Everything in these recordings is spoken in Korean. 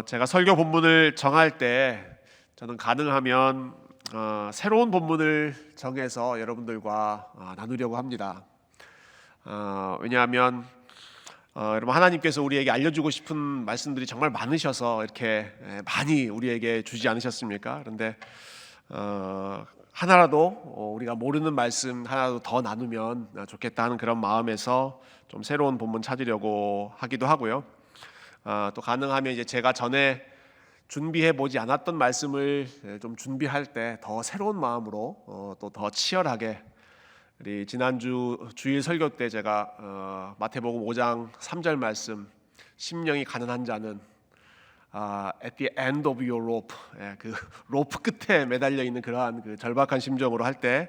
제가 설교 본문을 정할 때 저는 가능하면 새로운 본문을 정해서 여러분들과 나누려고 합니다. 왜냐하면 여러분 하나님께서 우리에게 알려주고 싶은 말씀들이 정말 많으셔서 이렇게 많이 우리에게 주지 않으셨습니까? 그런데 하나라도 우리가 모르는 말씀 하나라도 더 나누면 좋겠다 하는 그런 마음에서 좀 새로운 본문 찾으려고 하기도 하고요. 또 가능하면 이제 제가 전에 준비해 보지 않았던 말씀을 좀 준비할 때 더 새로운 마음으로 또 더 치열하게 우리 지난주 주일 설교 때 제가 마태복음 5장 3절 말씀 심령이 가난한 자는 at the end of your rope, 그 로프 끝에 매달려 있는 그러한 그 절박한 심정으로 할 때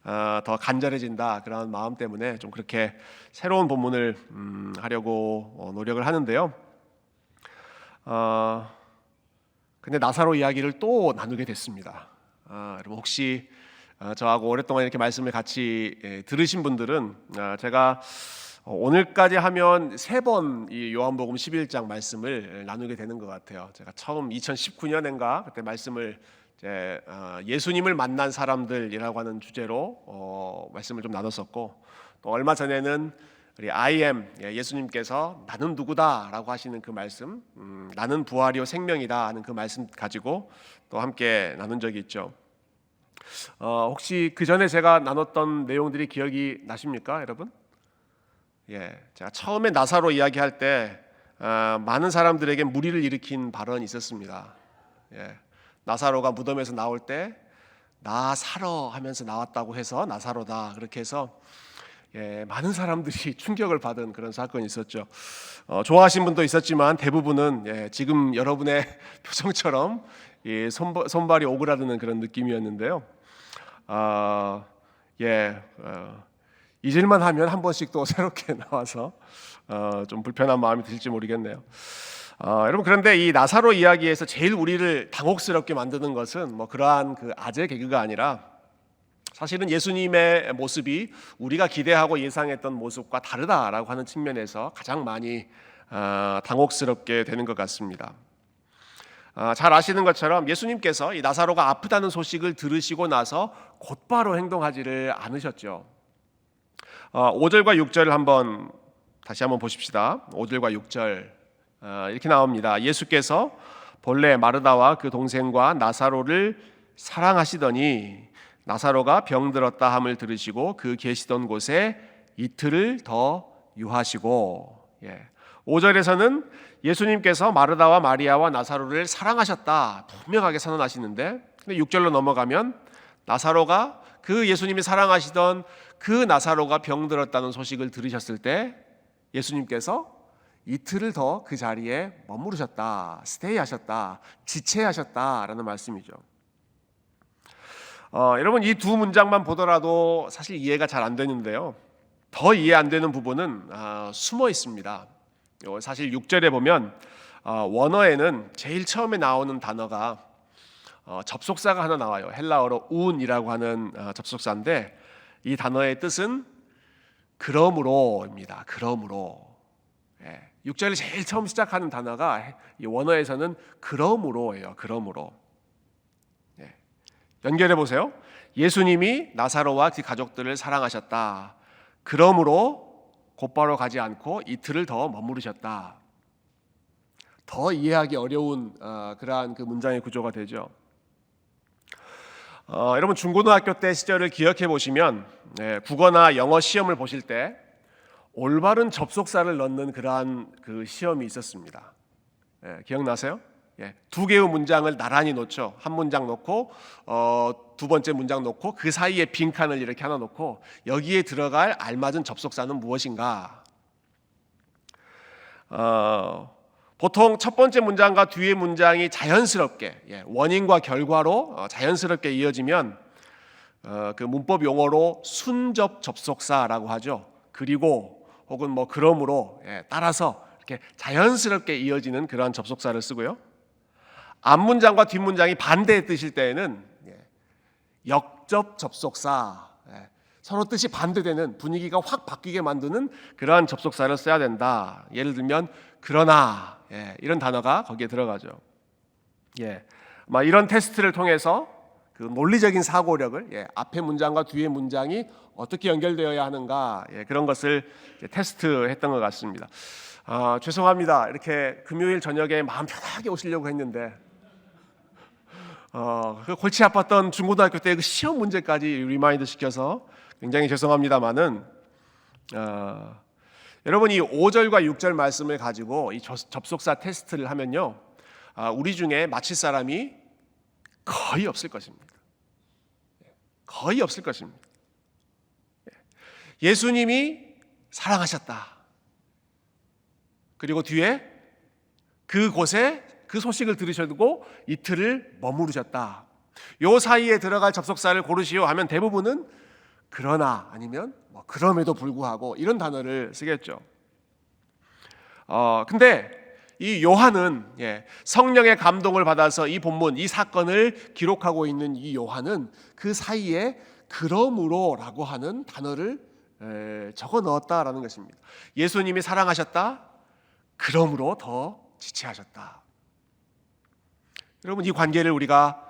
더 간절해진다 그런 마음 때문에 좀 그렇게 새로운 본문을 하려고 노력을 하는데요. 근데 나사로 이야기를 또 나누게 됐습니다. 여러분 혹시 저하고 오랫동안 이렇게 말씀을 같이 들으신 분들은 제가 오늘까지 하면 3번 이 요한복음 11장 말씀을 나누게 되는 것 같아요. 제가 처음 2019년인가 그때 말씀을 예수님을 만난 사람들이라고 하는 주제로 말씀을 좀 나눴었고, 또 얼마 전에는 우리 I am 예수님께서 나는 누구다라고 하시는 그 말씀, 나는 부활이요 생명이다 하는 그 말씀 가지고 또 함께 나눈 적이 있죠. 혹시 그 전에 제가 나눴던 내용들이 기억이 나십니까, 여러분? 제가 처음에 나사로 이야기할 때 많은 사람들에게 무리를 일으킨 발언이 있었습니다. 나사로가 무덤에서 나올 때 나사로 하면서 나왔다고 해서 나사로다 그렇게 해서 많은 사람들이 충격을 받은 그런 사건이 있었죠. 좋아하신 분도 있었지만 대부분은 지금 여러분의 표정처럼 손발이 오그라드는 그런 느낌이었는데요. 잊을만 하면 한 번씩 또 새롭게 나와서 좀 불편한 마음이 들지 모르겠네요. 여러분, 그런데 이 나사로 이야기에서 제일 우리를 당혹스럽게 만드는 것은 뭐 그러한 그 아재 개그가 아니라 사실은 예수님의 모습이 우리가 기대하고 예상했던 모습과 다르다라고 하는 측면에서 가장 많이 당혹스럽게 되는 것 같습니다. 잘 아시는 것처럼 예수님께서 이 나사로가 아프다는 소식을 들으시고 나서 곧바로 행동하지를 않으셨죠. 5절과 6절을 다시 한번 보십시다. 5절과 6절 이렇게 나옵니다. 예수께서 본래 마르다와 그 동생과 나사로를 사랑하시더니 나사로가 병들었다 함을 들으시고 그 계시던 곳에 이틀을 더 유하시고, 5절에서는 예수님께서 마르다와 마리아와 나사로를 사랑하셨다 분명하게 선언하시는데, 근데 6절로 넘어가면 나사로가 그 예수님이 사랑하시던 그 나사로가 병들었다는 소식을 들으셨을 때 예수님께서 이틀을 더 그 자리에 머무르셨다, 스테이하셨다, 지체하셨다라는 말씀이죠. 여러분, 이 두 문장만 보더라도 사실 이해가 잘 안 되는데요. 더 이해 안 되는 부분은 숨어 있습니다. 사실 6절에 보면 원어에는 제일 처음에 나오는 단어가 접속사가 하나 나와요. 헬라어로 운이라고 하는 접속사인데 이 단어의 뜻은 그러므로입니다. 그러므로. 6절을 제일 처음 시작하는 단어가 이 원어에서는 그러므로예요. 그러므로. 연결해 보세요. 예수님이 나사로와 그 가족들을 사랑하셨다. 그러므로 곧바로 가지 않고 이틀을 더 머무르셨다. 더 이해하기 어려운 그러한 그 문장의 구조가 되죠. 여러분 중고등학교 때 시절을 기억해 보시면 국어나 영어 시험을 보실 때 올바른 접속사를 넣는 그러한 그 시험이 있었습니다. 기억나세요? 2개의 문장을 나란히 놓죠. 한 문장 놓고 두 번째 문장 놓고 그 사이에 빈칸을 이렇게 하나 놓고 여기에 들어갈 알맞은 접속사는 무엇인가? 보통 첫 번째 문장과 뒤의 문장이 자연스럽게 원인과 결과로 자연스럽게 이어지면 그 문법 용어로 순접 접속사라고 하죠. 그리고 혹은 뭐 그러므로 따라서 이렇게 자연스럽게 이어지는 그러한 접속사를 쓰고요. 앞문장과 뒷문장이 반대의 뜻일 때에는 역접 접속사, 서로 뜻이 반대되는 분위기가 확 바뀌게 만드는 그러한 접속사를 써야 된다. 예를 들면 그러나 이런 단어가 거기에 들어가죠. 이런 테스트를 통해서 그 논리적인 사고력을 앞의 문장과 뒤의 문장이 어떻게 연결되어야 하는가 그런 것을 테스트했던 것 같습니다. 죄송합니다. 이렇게 금요일 저녁에 마음 편하게 오시려고 했는데 그 골치 아팠던 중고등학교 때 그 시험 문제까지 리마인드 시켜서 굉장히 죄송합니다만은 여러분 이 5절과 6절 말씀을 가지고 이 접속사 테스트를 하면요 우리 중에 맞힐 사람이 거의 없을 것입니다. 거의 없을 것입니다. 예수님이 사랑하셨다. 그리고 뒤에 그곳에 그 소식을 들으시고 이틀을 머무르셨다. 요 사이에 들어갈 접속사를 고르시오 하면 대부분은 그러나 아니면 그럼에도 불구하고 이런 단어를 쓰겠죠. 근데 이 요한은 성령의 감동을 받아서 이 본문, 이 사건을 기록하고 있는 이 요한은 그 사이에 그러므로라고 하는 단어를 적어 넣었다라는 것입니다. 예수님이 사랑하셨다. 그러므로 더 지체하셨다. 여러분 이 관계를 우리가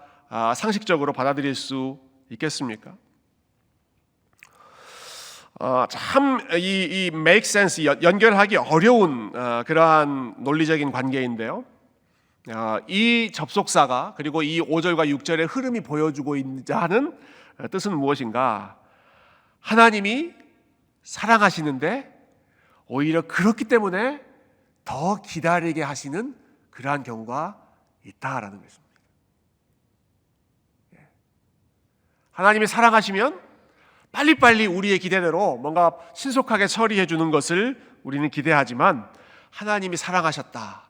상식적으로 받아들일 수 있겠습니까? 참 이 make sense 연결하기 어려운 그러한 논리적인 관계인데요. 이 접속사가 그리고 이 5절과 6절의 흐름이 보여주고 있자 하는 뜻은 무엇인가? 하나님이 사랑하시는데 오히려 그렇기 때문에 더 기다리게 하시는 그러한 경우가 있다라는 것입니다. 하나님이 사랑하시면 빨리빨리 우리의 기대대로 뭔가 신속하게 처리해 주는 것을 우리는 기대하지만 하나님이 사랑하셨다.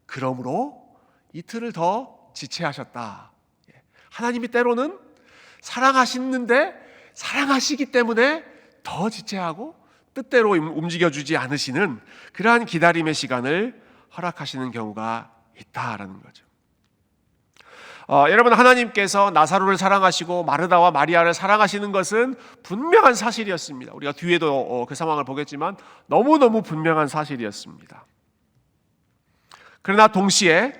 그러므로 이틀을 더 지체하셨다. 하나님이 때로는 사랑하시는데 사랑하시기 때문에 더 지체하고 뜻대로 움직여주지 않으시는 그러한 기다림의 시간을 허락하시는 경우가 있다라는 거죠. 여러분 하나님께서 나사로를 사랑하시고 마르다와 마리아를 사랑하시는 것은 분명한 사실이었습니다. 우리가 뒤에도 그 상황을 보겠지만 너무너무 분명한 사실이었습니다. 그러나 동시에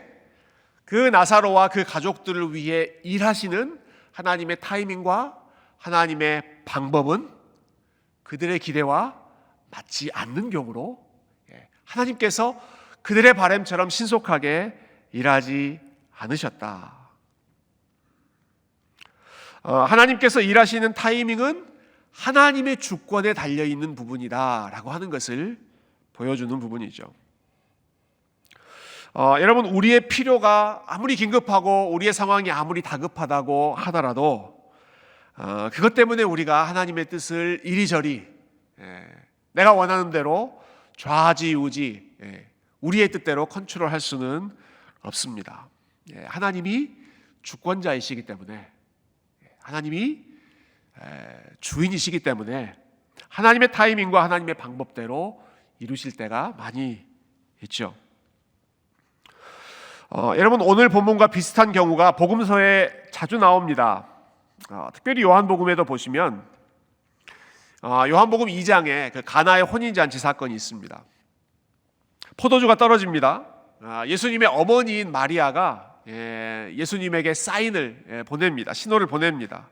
그 나사로와 그 가족들을 위해 일하시는 하나님의 타이밍과 하나님의 방법은 그들의 기대와 맞지 않는 경우로 하나님께서 그들의 바람처럼 신속하게 일하지 않으셨다. 하나님께서 일하시는 타이밍은 하나님의 주권에 달려있는 부분이다 라고 하는 것을 보여주는 부분이죠. 여러분 우리의 필요가 아무리 긴급하고 우리의 상황이 아무리 다급하다고 하더라도 그것 때문에 우리가 하나님의 뜻을 이리저리 내가 원하는 대로 좌지우지 우리의 뜻대로 컨트롤할 수는 없습니다. 하나님이 주권자이시기 때문에 하나님이 주인이시기 때문에 하나님의 타이밍과 하나님의 방법대로 이루실 때가 많이 있죠. 여러분 오늘 본문과 비슷한 경우가 복음서에 자주 나옵니다. 특별히 요한복음에도 보시면 요한복음 2장에 그 가나의 혼인잔치 사건이 있습니다. 포도주가 떨어집니다. 예수님의 어머니인 마리아가 예수님에게 사인을 보냅니다. 신호를 보냅니다.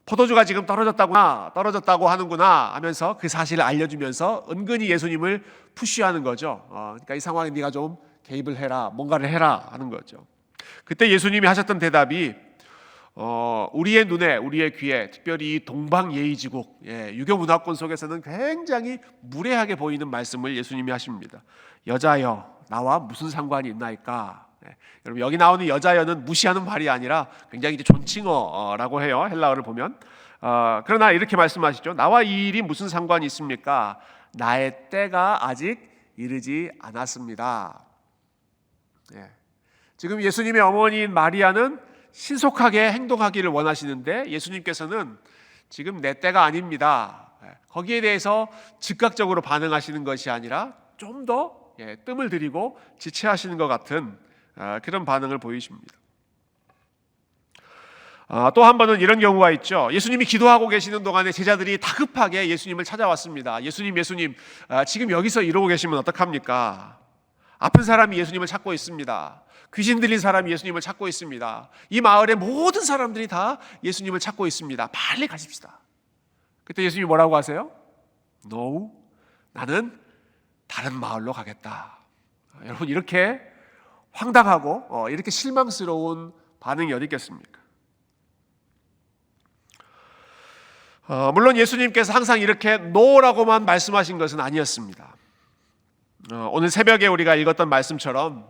포도주가 지금 떨어졌다고 하는구나 하면서 그 사실을 알려주면서 은근히 예수님을 푸시하는 거죠. 그러니까 이 상황에 네가 좀 개입을 해라, 뭔가를 해라 하는 거죠. 그때 예수님이 하셨던 대답이 우리의 눈에, 우리의 귀에, 특별히 이 동방예의지국 유교 문화권 속에서는 굉장히 무례하게 보이는 말씀을 예수님이 하십니다. 여자여, 나와 무슨 상관이 있나이까? 여러분 여기 나오는 여자여는 무시하는 말이 아니라 굉장히 이제 존칭어라고 해요. 헬라어를 보면. 그러나 이렇게 말씀하시죠. 나와 이 일이 무슨 상관이 있습니까? 나의 때가 아직 이르지 않았습니다. 지금 예수님의 어머니인 마리아는 신속하게 행동하기를 원하시는데 예수님께서는 지금 내 때가 아닙니다. 거기에 대해서 즉각적으로 반응하시는 것이 아니라 좀 더 뜸을 들이고 지체하시는 것 같은 그런 반응을 보이십니다. 또 한 번은 이런 경우가 있죠. 예수님이 기도하고 계시는 동안에 제자들이 다급하게 예수님을 찾아왔습니다. 예수님, 지금 여기서 이러고 계시면 어떡합니까? 아픈 사람이 예수님을 찾고 있습니다. 귀신 들린 사람이 예수님을 찾고 있습니다. 이 마을의 모든 사람들이 다 예수님을 찾고 있습니다. 빨리 가십시다. 그때 예수님이 뭐라고 하세요? No, 나는 다른 마을로 가겠다. 여러분, 이렇게 황당하고 이렇게 실망스러운 반응이 어디 있겠습니까? 물론 예수님께서 항상 이렇게 no라고만 말씀하신 것은 아니었습니다. 오늘 새벽에 우리가 읽었던 말씀처럼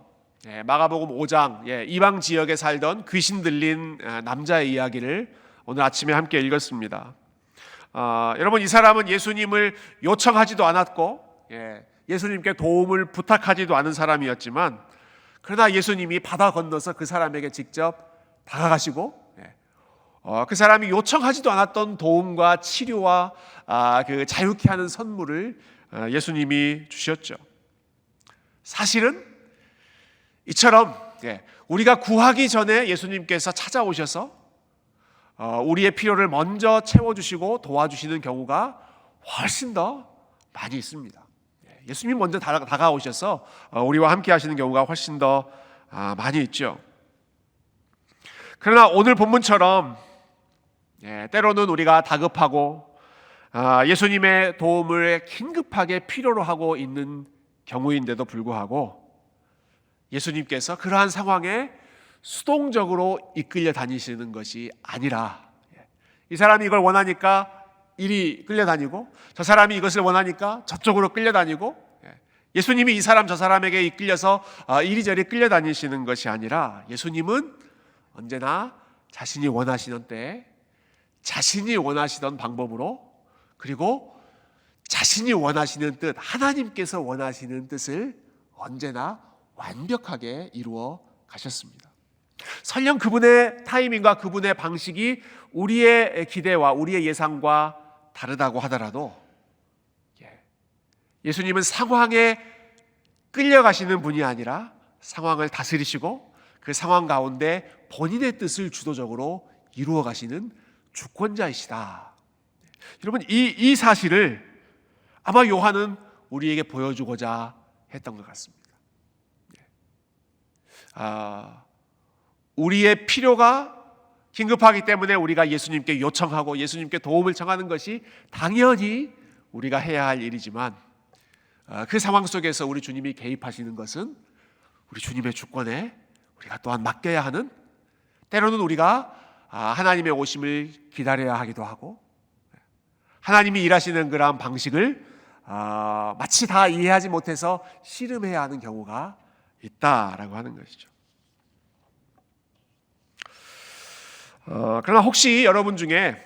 마가복음 5장 이방 지역에 살던 귀신 들린 남자의 이야기를 오늘 아침에 함께 읽었습니다. 여러분, 이 사람은 예수님을 요청하지도 않았고 예수님께 도움을 부탁하지도 않은 사람이었지만, 그러나 예수님이 바다 건너서 그 사람에게 직접 다가가시고 그 사람이 요청하지도 않았던 도움과 치료와 그 자유케 하는 선물을 예수님이 주셨죠. 사실은 이처럼 우리가 구하기 전에 예수님께서 찾아오셔서 우리의 필요를 먼저 채워주시고 도와주시는 경우가 훨씬 더 많이 있습니다. 예수님이 먼저 다가오셔서 우리와 함께 하시는 경우가 훨씬 더 많이 있죠. 그러나 오늘 본문처럼 때로는 우리가 다급하고 예수님의 도움을 긴급하게 필요로 하고 있는 경우인데도 불구하고 예수님께서 그러한 상황에 수동적으로 이끌려 다니시는 것이 아니라, 이 사람이 이걸 원하니까 이리 끌려다니고 저 사람이 이것을 원하니까 저쪽으로 끌려다니고, 예수님이 이 사람 저 사람에게 이끌려서 이리저리 끌려다니시는 것이 아니라, 예수님은 언제나 자신이 원하시는 때에 자신이 원하시던 방법으로, 그리고 자신이 원하시는 뜻, 하나님께서 원하시는 뜻을 언제나 완벽하게 이루어 가셨습니다. 설령 그분의 타이밍과 그분의 방식이 우리의 기대와 우리의 예상과 다르다고 하더라도 예수님은 상황에 끌려가시는 분이 아니라 상황을 다스리시고 그 상황 가운데 본인의 뜻을 주도적으로 이루어 가시는 주권자이시다. 여러분, 이 사실을 아마 요한은 우리에게 보여주고자 했던 것 같습니다. 우리의 필요가 긴급하기 때문에 우리가 예수님께 요청하고 예수님께 도움을 청하는 것이 당연히 우리가 해야 할 일이지만, 그 상황 속에서 우리 주님이 개입하시는 것은 우리 주님의 주권에 우리가 또한 맡겨야 하는, 때로는 우리가 하나님의 오심을 기다려야 하기도 하고, 하나님이 일하시는 그러한 방식을 마치 다 이해하지 못해서 씨름해야 하는 경우가 있다라고 하는 것이죠. 그러나 혹시 여러분 중에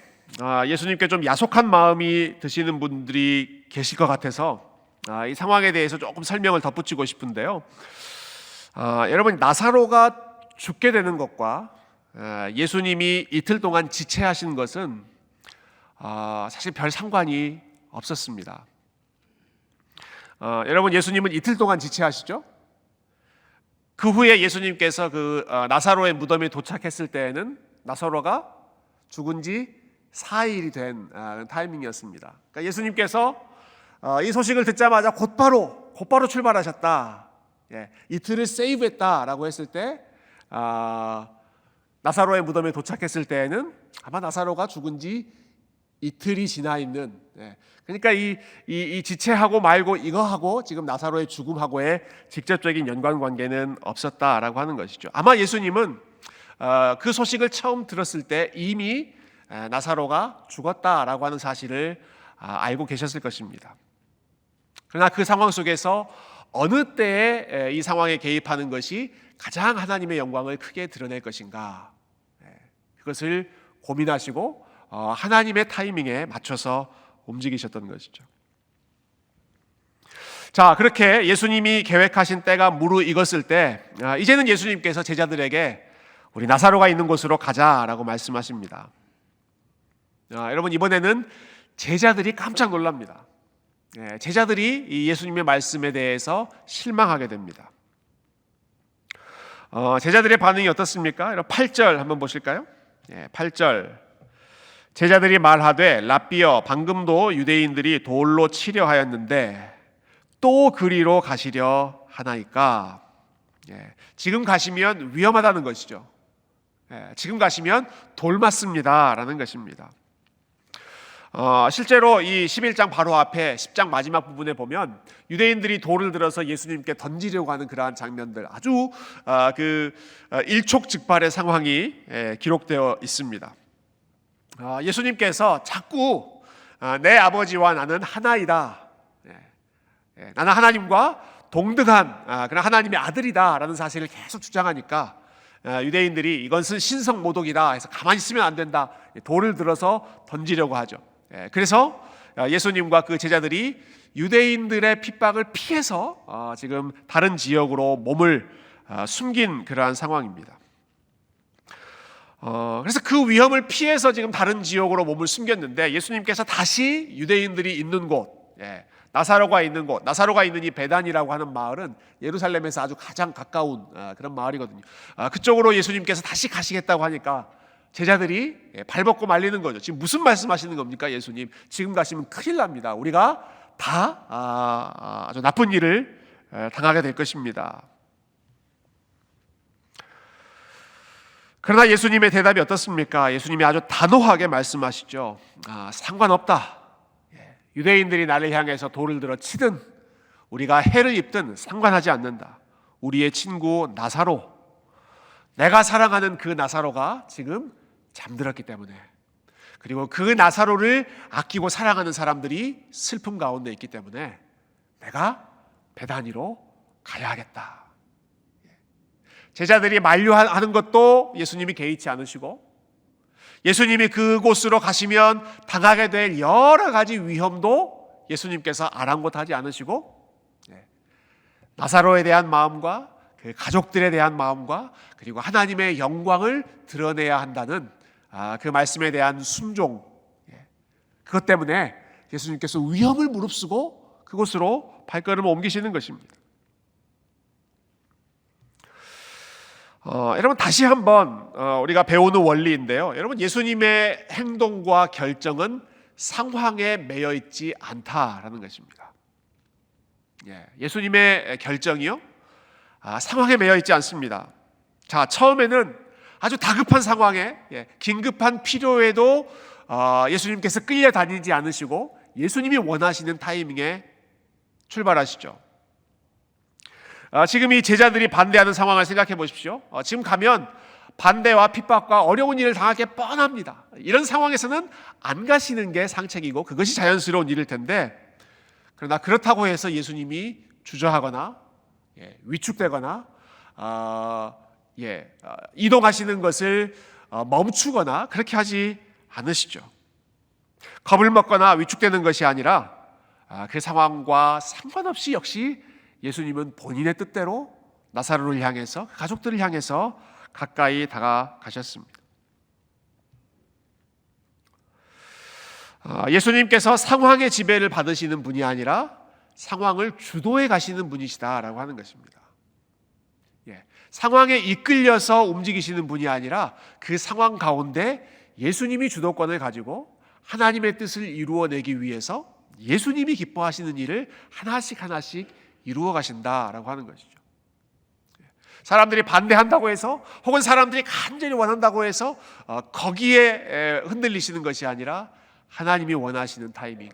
예수님께 좀 야속한 마음이 드시는 분들이 계실 것 같아서 이 상황에 대해서 조금 설명을 덧붙이고 싶은데요. 여러분, 나사로가 죽게 되는 것과 예수님이 이틀 동안 지체하신 것은 사실 별 상관이 없었습니다. 여러분, 예수님은 이틀 동안 지체하시죠? 그 후에 예수님께서 그 나사로의 무덤에 도착했을 때에는 나사로가 죽은 지 4일이 된 타이밍이었습니다. 그러니까 예수님께서 이 소식을 듣자마자 곧바로 출발하셨다. 이틀을 세이브했다라고 했을 때 나사로의 무덤에 도착했을 때에는 아마 나사로가 죽은 지 이틀이 지나 있는, 그러니까 이 지체하고 말고 이거하고 지금 나사로의 죽음하고의 직접적인 연관관계는 없었다라고 하는 것이죠. 아마 예수님은 그 소식을 처음 들었을 때 이미 나사로가 죽었다라고 하는 사실을 알고 계셨을 것입니다. 그러나 그 상황 속에서 어느 때에 이 상황에 개입하는 것이 가장 하나님의 영광을 크게 드러낼 것인가, 그것을 고민하시고 하나님의 타이밍에 맞춰서 움직이셨던 것이죠. 자, 그렇게 예수님이 계획하신 때가 무르익었을 때 이제는 예수님께서 제자들에게 우리 나사로가 있는 곳으로 가자라고 말씀하십니다. 여러분, 이번에는 제자들이 깜짝 놀랍니다. 제자들이 이 예수님의 말씀에 대해서 실망하게 됩니다. 제자들의 반응이 어떻습니까? 8절 한번 보실까요? 8절 제자들이 말하되 랍비여 방금도 유대인들이 돌로 치려 하였는데 또 그리로 가시려 하나이까. 지금 가시면 위험하다는 것이죠. 지금 가시면 돌 맞습니다 라는 것입니다. 실제로 이 11장 바로 앞에 10장 마지막 부분에 보면 유대인들이 돌을 들어서 예수님께 던지려고 하는 그러한 장면들, 아주 일촉즉발의 상황이 기록되어 있습니다. 예수님께서 자꾸 내 아버지와 나는 하나이다, 나는 하나님과 동등한 그런 하나님의 아들이다 라는 사실을 계속 주장하니까 유대인들이 이것은 신성모독이다 해서 가만히 있으면 안 된다, 돌을 들어서 던지려고 하죠. 그래서 예수님과 그 제자들이 유대인들의 핍박을 피해서 지금 다른 지역으로 몸을 숨긴 그러한 상황입니다. 그래서 그 위험을 피해서 지금 다른 지역으로 몸을 숨겼는데 예수님께서 다시 유대인들이 있는 곳, 나사로가 있는 곳, 나사로가 있는 이 베단이라고 하는 마을은 예루살렘에서 아주 가장 가까운 그런 마을이거든요. 그쪽으로 예수님께서 다시 가시겠다고 하니까 제자들이 발벗고 말리는 거죠. 지금 무슨 말씀하시는 겁니까, 예수님? 지금 가시면 큰일 납니다. 우리가 다 아주 나쁜 일을 당하게 될 것입니다. 그러나 예수님의 대답이 어떻습니까? 예수님이 아주 단호하게 말씀하시죠. 상관없다. 유대인들이 나를 향해서 돌을 들어 치든 우리가 해를 입든 상관하지 않는다. 우리의 친구 나사로, 내가 사랑하는 그 나사로가 지금 잠들었기 때문에, 그리고 그 나사로를 아끼고 사랑하는 사람들이 슬픔 가운데 있기 때문에 내가 베다니로 가야 하겠다. 제자들이 만류하는 것도 예수님이 개의치 않으시고, 예수님이 그곳으로 가시면 당하게 될 여러 가지 위험도 예수님께서 아랑곳하지 않으시고, 나사로에 대한 마음과 그 가족들에 대한 마음과 그리고 하나님의 영광을 드러내야 한다는 그 말씀에 대한 순종, 그것 때문에 예수님께서 위험을 무릅쓰고 그곳으로 발걸음을 옮기시는 것입니다. 여러분, 다시 한번 우리가 배우는 원리인데요. 여러분, 예수님의 행동과 결정은 상황에 매여 있지 않다라는 것입니다. 예수님의 결정이요, 상황에 매여 있지 않습니다. 자, 처음에는 아주 다급한 상황에, 긴급한 필요에도 예수님께서 끌려다니지 않으시고 예수님이 원하시는 타이밍에 출발하시죠. 지금 이 제자들이 반대하는 상황을 생각해 보십시오. 지금 가면 반대와 핍박과 어려운 일을 당할 게 뻔합니다. 이런 상황에서는 안 가시는 게 상책이고 그것이 자연스러운 일일 텐데, 그러나 그렇다고 해서 예수님이 주저하거나 위축되거나 이동하시는 것을 멈추거나 그렇게 하지 않으시죠. 겁을 먹거나 위축되는 것이 아니라 그 상황과 상관없이 역시 예수님은 본인의 뜻대로 나사로를 향해서, 가족들을 향해서 가까이 다가가셨습니다. 예수님께서 상황의 지배를 받으시는 분이 아니라 상황을 주도해 가시는 분이시다라고 하는 것입니다. 상황에 이끌려서 움직이시는 분이 아니라 그 상황 가운데 예수님이 주도권을 가지고 하나님의 뜻을 이루어내기 위해서 예수님이 기뻐하시는 일을 하나씩 이루어 가신다라고 하는 것이죠. 사람들이 반대한다고 해서, 혹은 사람들이 간절히 원한다고 해서 거기에 흔들리시는 것이 아니라 하나님이 원하시는 타이밍,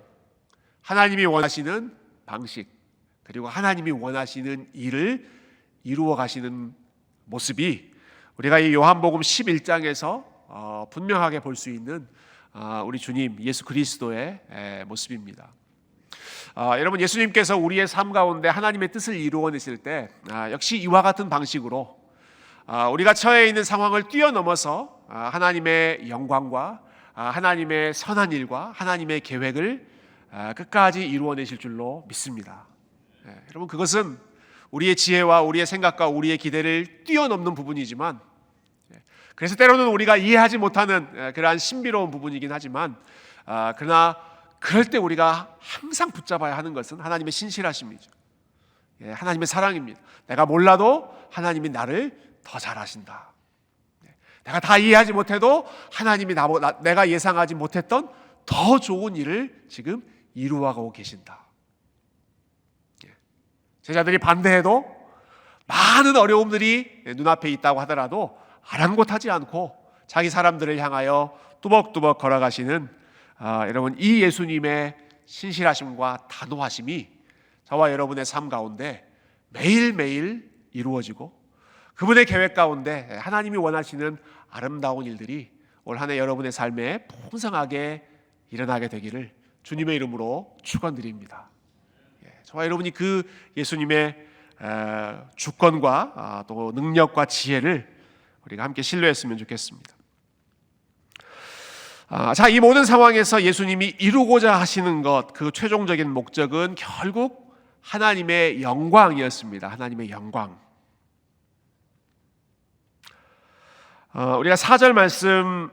하나님이 원하시는 방식, 그리고 하나님이 원하시는 일을 이루어 가시는 모습이 우리가 이 요한복음 11장에서 분명하게 볼 수 있는 우리 주님 예수 그리스도의 모습입니다. 여러분, 예수님께서 우리의 삶 가운데 하나님의 뜻을 이루어내실 때 역시 이와 같은 방식으로 우리가 처해 있는 상황을 뛰어넘어서 하나님의 영광과 하나님의 선한 일과 하나님의 계획을 끝까지 이루어내실 줄로 믿습니다. 여러분, 그것은 우리의 지혜와 우리의 생각과 우리의 기대를 뛰어넘는 부분이지만, 그래서 때로는 우리가 이해하지 못하는 그러한 신비로운 부분이긴 하지만, 그러나 그럴 때 우리가 항상 붙잡아야 하는 것은 하나님의 신실하심이죠. 하나님의 사랑입니다. 내가 몰라도 하나님이 나를 더 잘 아신다. 내가 다 이해하지 못해도 하나님이 내가 예상하지 못했던 더 좋은 일을 지금 이루어가고 계신다. 제자들이 반대해도 많은 어려움들이 눈앞에 있다고 하더라도 아랑곳하지 않고 자기 사람들을 향하여 뚜벅뚜벅 걸어가시는 여러분, 이 예수님의 신실하심과 단호하심이 저와 여러분의 삶 가운데 매일매일 이루어지고 그분의 계획 가운데 하나님이 원하시는 아름다운 일들이 올 한 해 여러분의 삶에 풍성하게 일어나게 되기를 주님의 이름으로 축원드립니다. 저와 여러분이 그 예수님의 주권과 또 능력과 지혜를 우리가 함께 신뢰했으면 좋겠습니다. 자, 이 모든 상황에서 예수님이 이루고자 하시는 것, 그 최종적인 목적은 결국 하나님의 영광이었습니다. 하나님의 영광. 우리가 4절 말씀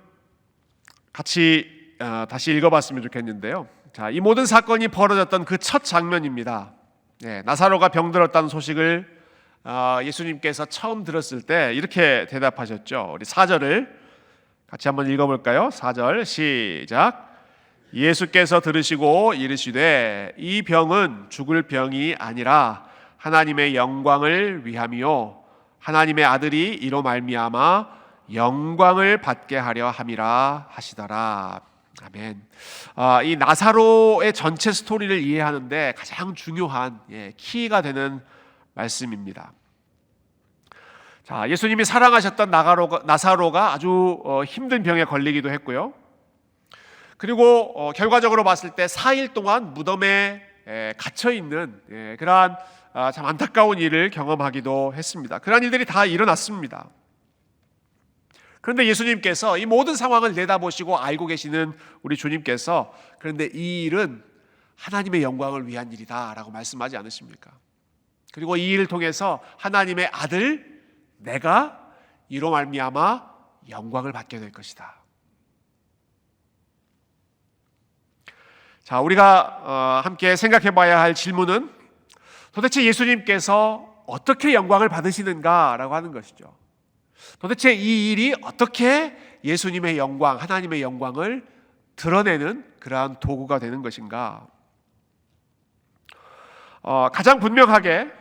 같이 다시 읽어봤으면 좋겠는데요. 자, 이 모든 사건이 벌어졌던 그 첫 장면입니다. 나사로가 병들었다는 소식을 예수님께서 처음 들었을 때 이렇게 대답하셨죠. 우리 4절을 같이 한번 읽어볼까요? 4절 시작. 예수께서 들으시고 이르시되 이 병은 죽을 병이 아니라 하나님의 영광을 위함이요 하나님의 아들이 이로 말미암아 영광을 받게 하려 함이라 하시더라. 아멘. 이 나사로의 전체 스토리를 이해하는데 가장 중요한 키가 되는 말씀입니다. 자, 예수님이 사랑하셨던 나사로가 아주 힘든 병에 걸리기도 했고요. 그리고 결과적으로 봤을 때 4일 동안 무덤에 갇혀 있는 그러한 참 안타까운 일을 경험하기도 했습니다. 그러한 일들이 다 일어났습니다. 그런데 예수님께서 이 모든 상황을 내다보시고 알고 계시는 우리 주님께서 그런데 이 일은 하나님의 영광을 위한 일이다라고 말씀하지 않으십니까? 그리고 이 일을 통해서 하나님의 아들 내가 이로 말미암아 영광을 받게 될 것이다. 자, 우리가 함께 생각해 봐야 할 질문은 도대체 예수님께서 어떻게 영광을 받으시는가라고 하는 것이죠. 도대체 이 일이 어떻게 예수님의 영광, 하나님의 영광을 드러내는 그러한 도구가 되는 것인가? 가장 분명하게,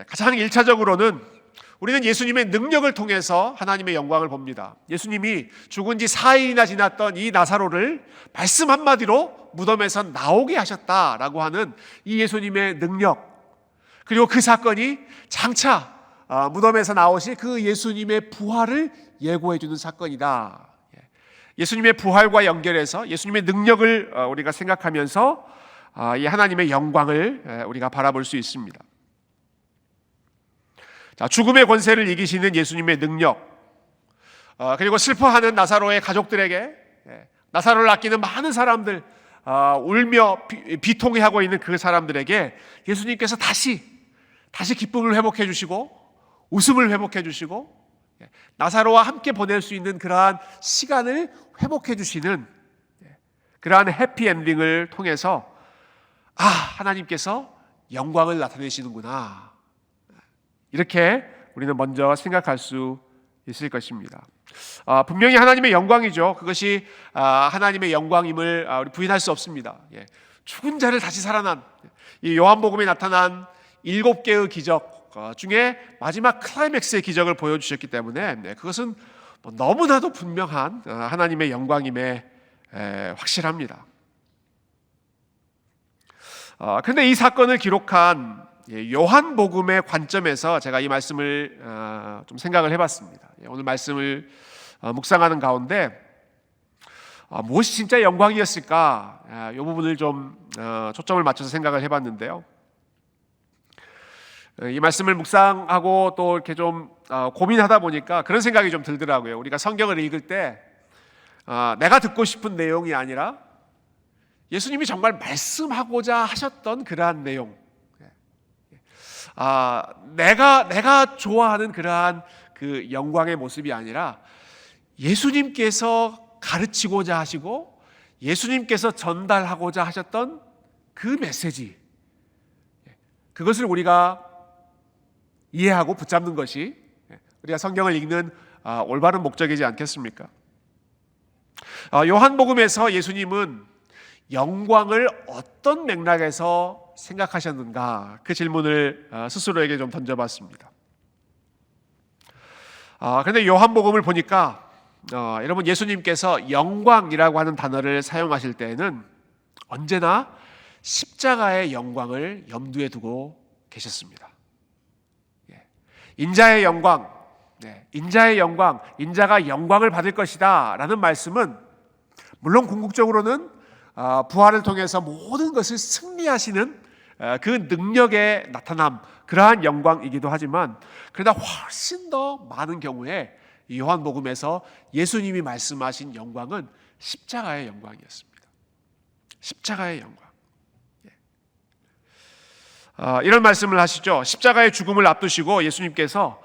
가장 1차적으로는 우리는 예수님의 능력을 통해서 하나님의 영광을 봅니다. 예수님이 죽은 지 4일이나 지났던 이 나사로를 말씀 한마디로 무덤에서 나오게 하셨다라고 하는 이 예수님의 능력, 그리고 그 사건이 장차 무덤에서 나오실 그 예수님의 부활을 예고해 주는 사건이다. 예수님의 부활과 연결해서 예수님의 능력을 우리가 생각하면서 이 하나님의 영광을 우리가 바라볼 수 있습니다. 자, 죽음의 권세를 이기시는 예수님의 능력, 그리고 슬퍼하는 나사로의 가족들에게, 나사로를 아끼는 많은 사람들, 울며 비통해하고 있는 그 사람들에게 예수님께서 다시 기쁨을 회복해 주시고 웃음을 회복해 주시고 나사로와 함께 보낼 수 있는 그러한 시간을 회복해 주시는 그러한 해피엔딩을 통해서 하나님께서 영광을 나타내시는구나, 이렇게 우리는 먼저 생각할 수 있을 것입니다. 분명히 하나님의 영광이죠. 그것이 하나님의 영광임을 우리 부인할 수 없습니다. 죽은 자를 다시 살아난 이 요한복음에 나타난 7개의 기적 중에 마지막 클라이맥스의 기적을 보여주셨기 때문에 그것은 너무나도 분명한 하나님의 영광임에 확실합니다. 그런데 이 사건을 기록한 요한복음의 관점에서 제가 이 말씀을 좀 생각을 해봤습니다. 오늘 말씀을 묵상하는 가운데 무엇이 진짜 영광이었을까, 이 부분을 좀 초점을 맞춰서 생각을 해봤는데요. 이 말씀을 묵상하고 또 이렇게 좀 고민하다 보니까 그런 생각이 좀 들더라고요. 우리가 성경을 읽을 때 내가 듣고 싶은 내용이 아니라 예수님이 정말 말씀하고자 하셨던 그러한 내용, 내가 좋아하는 그러한 그 영광의 모습이 아니라 예수님께서 가르치고자 하시고 예수님께서 전달하고자 하셨던 그 메시지, 그것을 우리가 이해하고 붙잡는 것이 우리가 성경을 읽는 올바른 목적이지 않겠습니까? 요한복음에서 예수님은 영광을 어떤 맥락에서 생각하셨는가, 그 질문을 스스로에게 좀 던져봤습니다. 그런데 요한복음을 보니까 여러분, 예수님께서 영광이라고 하는 단어를 사용하실 때에는 언제나 십자가의 영광을 염두에 두고 계셨습니다. 인자의 영광, 인자의 영광, 인자가 영광을 받을 것이다 라는 말씀은 물론 궁극적으로는 부활을 통해서 모든 것을 승리하시는 그 능력의 나타남, 그러한 영광이기도 하지만, 그러나 훨씬 더 많은 경우에 이 요한복음에서 예수님이 말씀하신 영광은 십자가의 영광이었습니다. 십자가의 영광. 이런 말씀을 하시죠. 십자가의 죽음을 앞두시고 예수님께서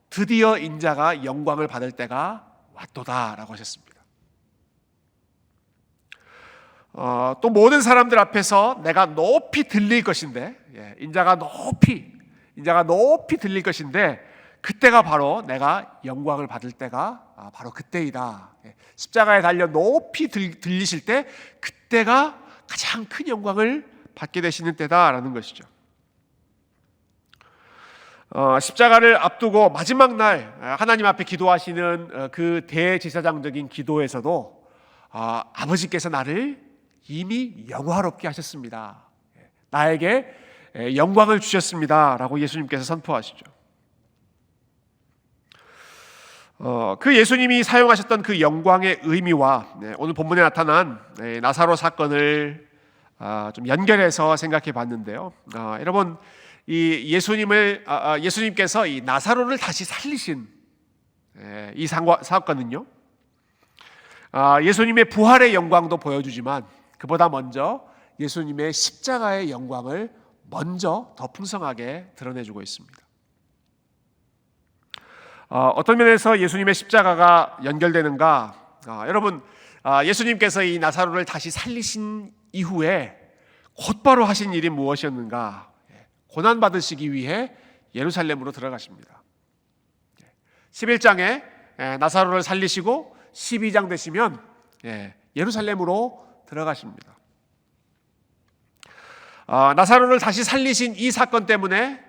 드디어 인자가 영광을 받을 때가 왔도다라고 하셨습니다. 또 모든 사람들 앞에서 내가 높이 들릴 것인데, 인자가 높이 들릴 것인데, 그때가 바로 내가 영광을 받을 때가 바로 그때이다. 십자가에 달려 높이 들리실 때, 그때가 가장 큰 영광을 받게 되시는 때다라는 것이죠. 십자가를 앞두고 마지막 날 하나님 앞에 기도하시는 그 대제사장적인 기도에서도 아버지께서 나를 이미 영화롭게 하셨습니다. 나에게 영광을 주셨습니다 라고 예수님께서 선포하시죠. 그 예수님이 사용하셨던 그 영광의 의미와 오늘 본문에 나타난 나사로 사건을 좀 연결해서 생각해 봤는데요. 여러분, 이 예수님께서 이 나사로를 다시 살리신 이 사건은요, 예수님의 부활의 영광도 보여주지만 그보다 먼저 예수님의 십자가의 영광을 먼저 더 풍성하게 드러내주고 있습니다. 어떤 면에서 예수님의 십자가가 연결되는가? 여러분, 예수님께서 이 나사로를 다시 살리신 이후에 곧바로 하신 일이 무엇이었는가? 고난받으시기 위해 예루살렘으로 들어가십니다. 11장에 나사로를 살리시고 12장 되시면 예루살렘으로 들어가십니다. 나사로를 다시 살리신 이 사건 때문에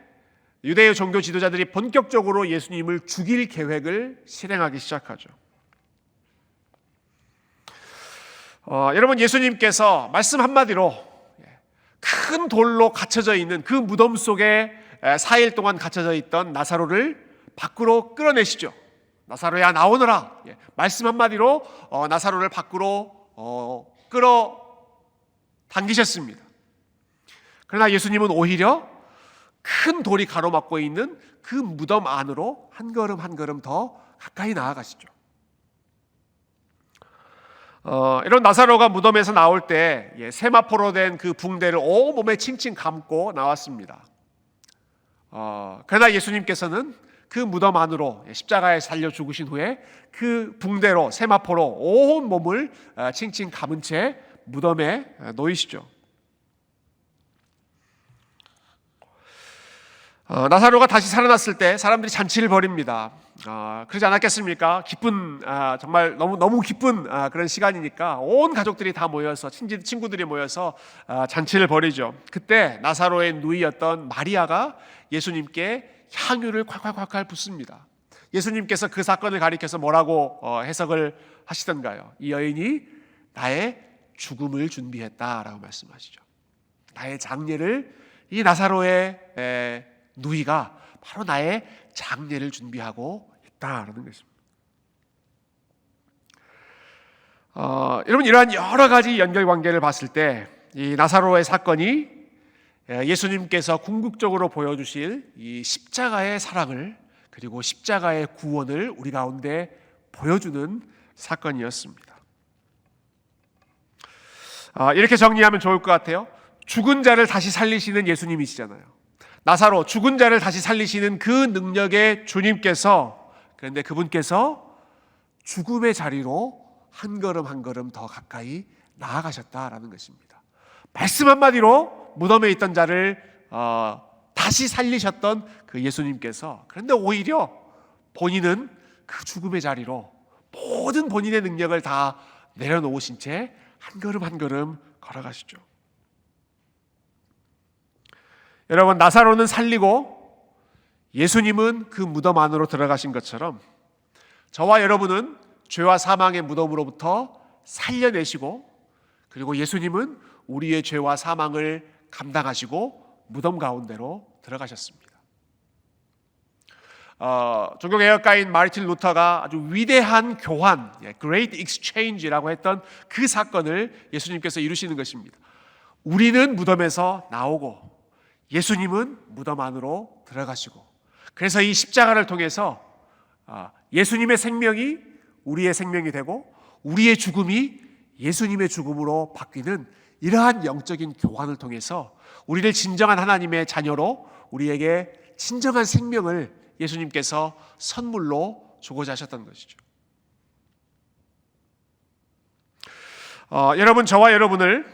유대의 종교 지도자들이 본격적으로 예수님을 죽일 계획을 실행하기 시작하죠. 여러분, 예수님께서 말씀 한마디로 큰 돌로 갇혀져 있는 그 무덤 속에 4일 동안 갇혀져 있던 나사로를 밖으로 끌어내시죠. 나사로야, 나오너라. 말씀 한마디로 나사로를 밖으로 끌어 당기셨습니다. 그러나 예수님은 오히려 큰 돌이 가로막고 있는 그 무덤 안으로 한 걸음 한 걸음 더 가까이 나아가시죠. 이런 나사로가 무덤에서 나올 때 세마포로 된 그 붕대를 온몸에 칭칭 감고 나왔습니다. 그러나 예수님께서는 그 무덤 안으로 십자가에 살려 죽으신 후에 그 붕대로, 세마포로 온몸을 칭칭 감은 채 무덤에 놓이시죠. 나사로가 다시 살아났을 때 사람들이 잔치를 벌입니다. 그러지 않았겠습니까? 기쁜, 정말 너무 기쁜 그런 시간이니까 온 가족들이 다 모여서, 친구들이 모여서 잔치를 벌이죠. 그때 나사로의 누이였던 마리아가 예수님께 향유를 콸콸콸콸 붓습니다. 예수님께서 그 사건을 가리켜서 뭐라고 해석을 하시던가요? 이 여인이 나의 죽음을 준비했다라고 말씀하시죠. 나의 장례를, 이 나사로의 누이가 바로 나의 장례를 준비하고 있다라는 것입니다. 여러분, 이러한 여러 가지 연결관계를 봤을 때 이 나사로의 사건이 예수님께서 궁극적으로 보여주실 이 십자가의 사랑을, 그리고 십자가의 구원을 우리 가운데 보여주는 사건이었습니다. 이렇게 정리하면 좋을 것 같아요. 죽은 자를 다시 살리시는 예수님이시잖아요. 나사로, 죽은 자를 다시 살리시는 그 능력의 주님께서, 그런데 그분께서 죽음의 자리로 한 걸음 한 걸음 더 가까이 나아가셨다라는 것입니다. 말씀 한마디로 무덤에 있던 자를 다시 살리셨던 그 예수님께서, 그런데 오히려 본인은 그 죽음의 자리로 모든 본인의 능력을 다 내려놓으신 채 한 걸음 한 걸음 걸어가시죠. 여러분, 나사로는 살리고 예수님은 그 무덤 안으로 들어가신 것처럼 저와 여러분은 죄와 사망의 무덤으로부터 살려내시고, 그리고 예수님은 우리의 죄와 사망을 감당하시고 무덤 가운데로 들어가셨습니다. 종교개혁가인 마르틴 루터가 아주 위대한 교환, Great Exchange라고 했던 그 사건을 예수님께서 이루시는 것입니다. 우리는 무덤에서 나오고 예수님은 무덤 안으로 들어가시고, 그래서 이 십자가를 통해서 예수님의 생명이 우리의 생명이 되고 우리의 죽음이 예수님의 죽음으로 바뀌는 이러한 영적인 교환을 통해서 우리를 진정한 하나님의 자녀로, 우리에게 진정한 생명을 예수님께서 선물로 주고자 하셨던 것이죠. 여러분, 저와 여러분을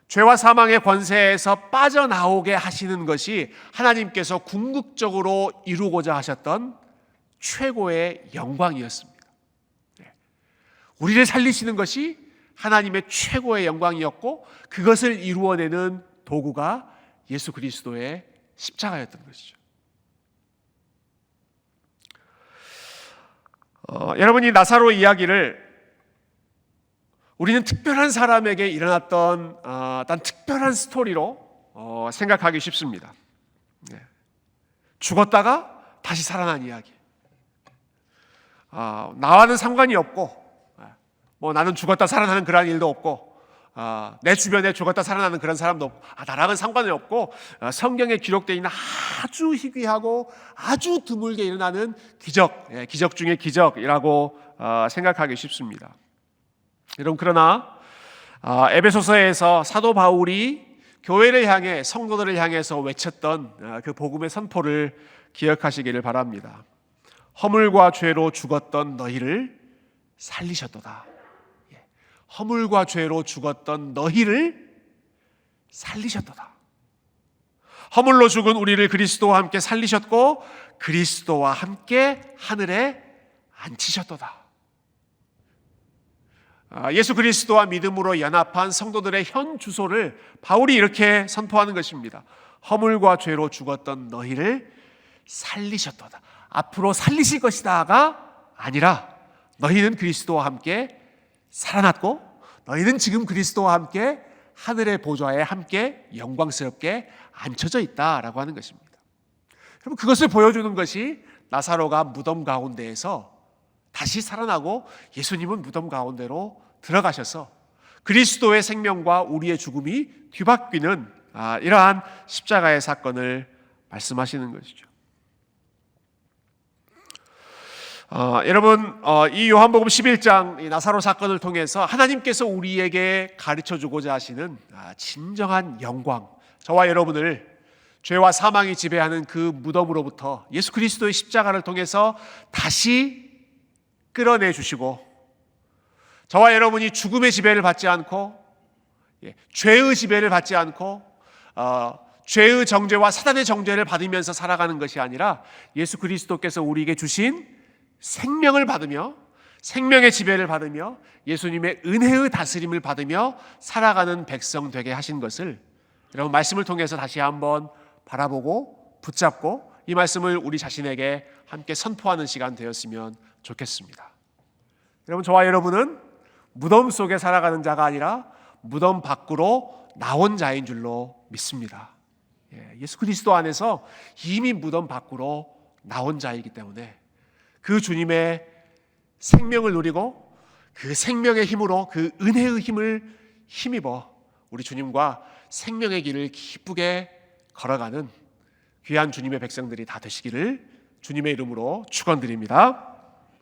죄와 사망의 권세에서 빠져나오게 하시는 것이 하나님께서 궁극적으로 이루고자 하셨던 최고의 영광이었습니다. 우리를 살리시는 것이 하나님의 최고의 영광이었고, 그것을 이루어내는 도구가 예수 그리스도의 십자가였던 것이죠. 여러분이 나사로 이야기를 우리는 특별한 사람에게 일어났던 어떤 특별한 스토리로 생각하기 쉽습니다. 죽었다가 다시 살아난 이야기. 나와는 상관이 없고, 나는 죽었다 살아나는 그런 일도 없고, 내 주변에 죽었다 살아나는 그런 사람도 없고, 나랑은 상관이 없고, 성경에 기록되어 있는 아주 희귀하고 아주 드물게 일어나는 기적, 기적 중의 기적이라고 생각하기 쉽습니다. 여러분, 그러나 에베소서에서 사도 바울이 교회를 향해, 성도들을 향해서 외쳤던 그 복음의 선포를 기억하시기를 바랍니다. 허물과 죄로 죽었던 너희를 살리셨도다. 허물과 죄로 죽었던 너희를 살리셨도다. 허물로 죽은 우리를 그리스도와 함께 살리셨고 그리스도와 함께 하늘에 앉히셨도다. 예수 그리스도와 믿음으로 연합한 성도들의 현 주소를 바울이 이렇게 선포하는 것입니다. 허물과 죄로 죽었던 너희를 살리셨도다. 앞으로 살리실 것이다가 아니라 너희는 그리스도와 함께 살아났고 너희는 지금 그리스도와 함께 하늘의 보좌에 함께 영광스럽게 앉혀져 있다라고 하는 것입니다. 여러분, 그것을 보여주는 것이 나사로가 무덤 가운데에서 다시 살아나고 예수님은 무덤 가운데로 들어가셔서 그리스도의 생명과 우리의 죽음이 뒤바뀌는 이러한 십자가의 사건을 말씀하시는 것이죠. 여러분, 이 요한복음 11장 이 나사로 사건을 통해서 하나님께서 우리에게 가르쳐주고자 하시는 진정한 영광, 저와 여러분을 죄와 사망이 지배하는 그 무덤으로부터 예수 그리스도의 십자가를 통해서 다시 끌어내 주시고, 저와 여러분이 죽음의 지배를 받지 않고 죄의 지배를 받지 않고 죄의 정죄와 사단의 정죄를 받으면서 살아가는 것이 아니라 예수 그리스도께서 우리에게 주신 생명을 받으며 생명의 지배를 받으며 예수님의 은혜의 다스림을 받으며 살아가는 백성 되게 하신 것을 여러분, 말씀을 통해서 다시 한번 바라보고 붙잡고 이 말씀을 우리 자신에게 함께 선포하는 시간 되었으면 좋겠습니다. 여러분, 저와 여러분은 무덤 속에 살아가는 자가 아니라 무덤 밖으로 나온 자인 줄로 믿습니다. 예수 그리스도 안에서 이미 무덤 밖으로 나온 자이기 때문에 그 주님의 생명을 누리고 그 생명의 힘으로 그 은혜의 힘을 힘입어 우리 주님과 생명의 길을 기쁘게 걸어가는 귀한 주님의 백성들이 다 되시기를 주님의 이름으로 축원드립니다.